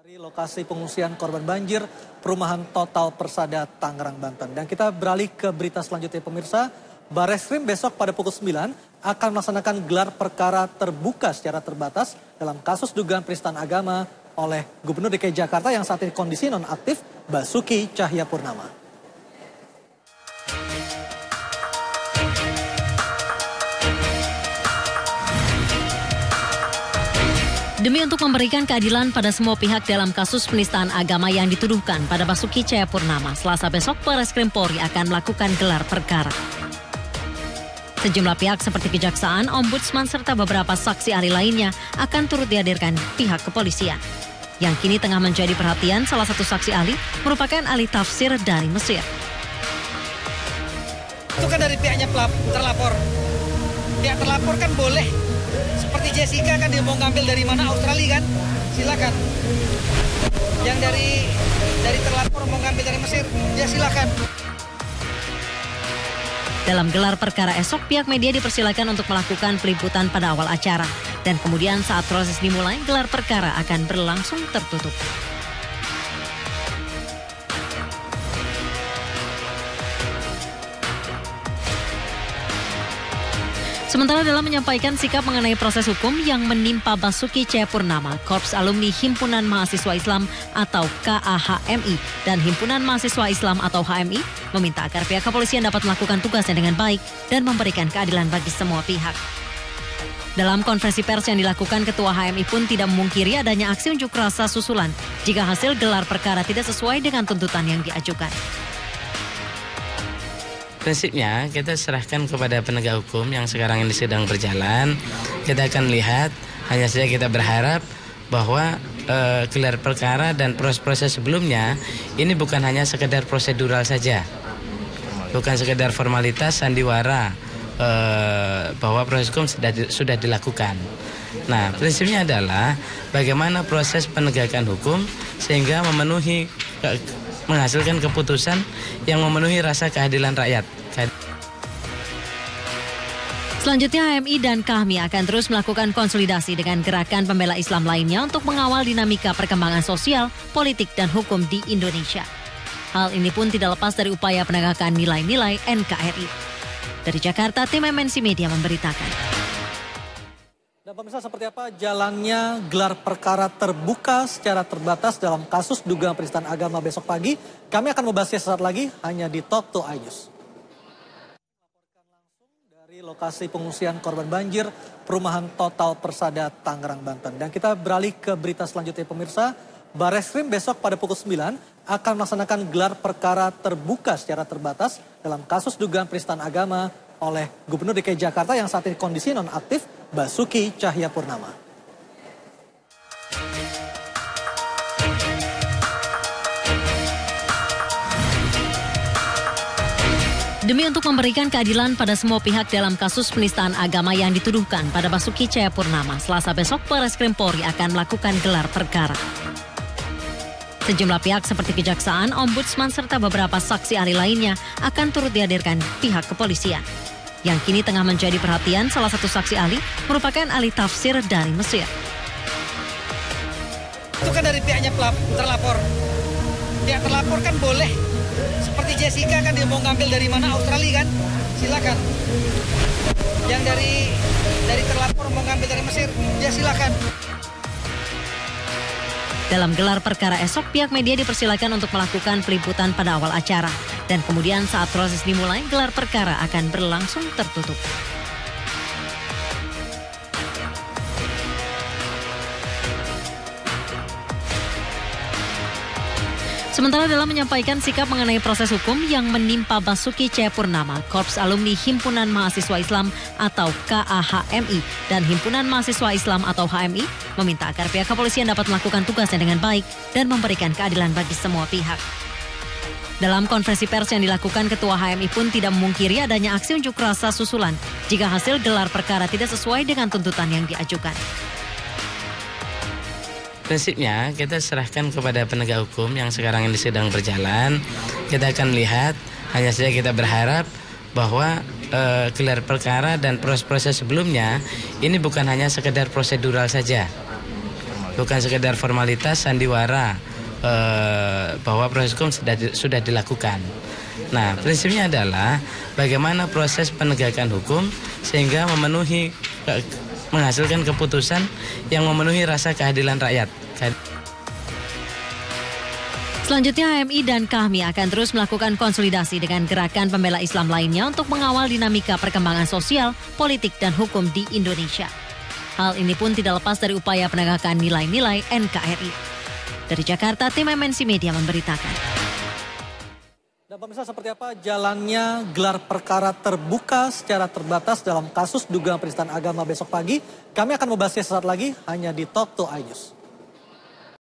Dari lokasi pengungsian korban banjir, perumahan Total Persada, Tangerang, Banten. Dan kita beralih ke berita selanjutnya pemirsa. Barreskrim besok pada pukul 9 akan melaksanakan gelar perkara terbuka secara terbatas dalam kasus dugaan penistaan agama oleh Gubernur DKI Jakarta yang saat ini kondisi nonaktif Basuki Cahayapurnama. Demi untuk memberikan keadilan pada semua pihak dalam kasus penistaan agama yang dituduhkan pada Basuki Cahayapurnama, Selasa besok Barreskrim Polri akan melakukan gelar perkara. Sejumlah pihak seperti Kejaksaan, Ombudsman, serta beberapa saksi ahli lainnya akan turut dihadirkan pihak kepolisian. Yang kini tengah menjadi perhatian salah satu saksi ahli merupakan ahli tafsir dari Mesir. Itu kan dari pihaknya terlapor. Pihak terlapor kan boleh. Seperti Jessica kan dia mau ngambil dari mana, Australia kan? Silakan. Yang dari terlapor mau ngambil dari Mesir, ya silakan. Dalam gelar perkara esok, pihak media dipersilakan untuk melakukan peliputan pada awal acara. Dan kemudian saat proses dimulai, gelar perkara akan berlangsung tertutup. Sementara dalam menyampaikan sikap mengenai proses hukum yang menimpa Basuki Cahayapurnama, Korps Alumni Himpunan Mahasiswa Islam atau KAHMI dan Himpunan Mahasiswa Islam atau HMI meminta agar pihak kepolisian dapat melakukan tugasnya dengan baik dan memberikan keadilan bagi semua pihak. Dalam konferensi pers yang dilakukan, Ketua HMI pun tidak memungkiri adanya aksi unjuk rasa susulan jika hasil gelar perkara tidak sesuai dengan tuntutan yang diajukan. Prinsipnya kita serahkan kepada penegak hukum yang sekarang ini sedang berjalan. Kita akan lihat, hanya saja kita berharap bahwa gelar perkara dan proses-proses sebelumnya ini bukan hanya sekedar prosedural saja. Bukan sekedar formalitas sandiwara bahwa proses hukum sudah dilakukan. Nah, prinsipnya adalah bagaimana proses penegakan hukum sehingga menghasilkan keputusan yang memenuhi rasa keadilan rakyat. Selanjutnya HMI dan KAHMI akan terus melakukan konsolidasi dengan gerakan pembela Islam lainnya untuk mengawal dinamika perkembangan sosial, politik, dan hukum di Indonesia. Hal ini pun tidak lepas dari upaya penegakan nilai-nilai NKRI. Dari Jakarta, tim MNC Media memberitakan. Dan pemirsa, seperti apa jalannya gelar perkara terbuka secara terbatas dalam kasus dugaan penistaan agama besok pagi? Kami akan membahasnya sesaat lagi hanya di Talk to iNews. Melaporkan langsung dari lokasi pengungsian korban banjir, perumahan Total Persada, Tangerang, Banten. Dan kita beralih ke berita selanjutnya pemirsa. Barreskrim besok pada pukul 9 akan melaksanakan gelar perkara terbuka secara terbatas dalam kasus dugaan penistaan agama oleh Gubernur DKI Jakarta yang saat ini kondisi nonaktif Basuki Cahayapurnama. Demi untuk memberikan keadilan pada semua pihak dalam kasus penistaan agama yang dituduhkan pada Basuki Cahayapurnama, Selasa besok Barreskrim Polri akan melakukan gelar perkara. Sejumlah pihak seperti Kejaksaan, Ombudsman, serta beberapa saksi ahli lainnya akan turut dihadirkan pihak kepolisian. Yang kini tengah menjadi perhatian salah satu saksi ahli merupakan ahli tafsir dari Mesir. Itu kan dari pihaknya terlapor. Pihak terlapor kan boleh. Seperti Jessica kan dia mau ngambil dari mana, Australia kan? Silakan. Yang dari terlapor mau ngambil dari Mesir, ya silakan. Dalam gelar perkara esok, pihak media dipersilakan untuk melakukan peliputan pada awal acara. Dan kemudian saat proses dimulai, gelar perkara akan berlangsung tertutup. Sementara dalam menyampaikan sikap mengenai proses hukum yang menimpa Basuki Cahayapurnama, Korps Alumni Himpunan Mahasiswa Islam atau KAHMI dan Himpunan Mahasiswa Islam atau HMI meminta agar pihak kepolisian dapat melakukan tugasnya dengan baik dan memberikan keadilan bagi semua pihak. Dalam konferensi pers yang dilakukan, Ketua HMI pun tidak memungkiri adanya aksi unjuk rasa susulan jika hasil gelar perkara tidak sesuai dengan tuntutan yang diajukan. Prinsipnya kita serahkan kepada penegak hukum yang sekarang ini sedang berjalan. Kita akan lihat, hanya saja kita berharap bahwa gelar perkara dan proses-proses sebelumnya ini bukan hanya sekedar prosedural saja. bukan sekedar formalitas sandiwara bahwa proses hukum sudah dilakukan. Nah, prinsipnya adalah bagaimana proses penegakan hukum sehingga menghasilkan keputusan yang memenuhi rasa keadilan rakyat. Selanjutnya HMI dan KAHMI akan terus melakukan konsolidasi dengan gerakan pembela Islam lainnya untuk mengawal dinamika perkembangan sosial, politik, dan hukum di Indonesia. Hal ini pun tidak lepas dari upaya penegakan nilai-nilai NKRI. Dari Jakarta, tim MNC Media memberitakan. Dan pemirsa, seperti apa jalannya gelar perkara terbuka secara terbatas dalam kasus dugaan penistaan agama besok pagi? Kami akan membahasnya sesaat lagi hanya di Talk to iNews.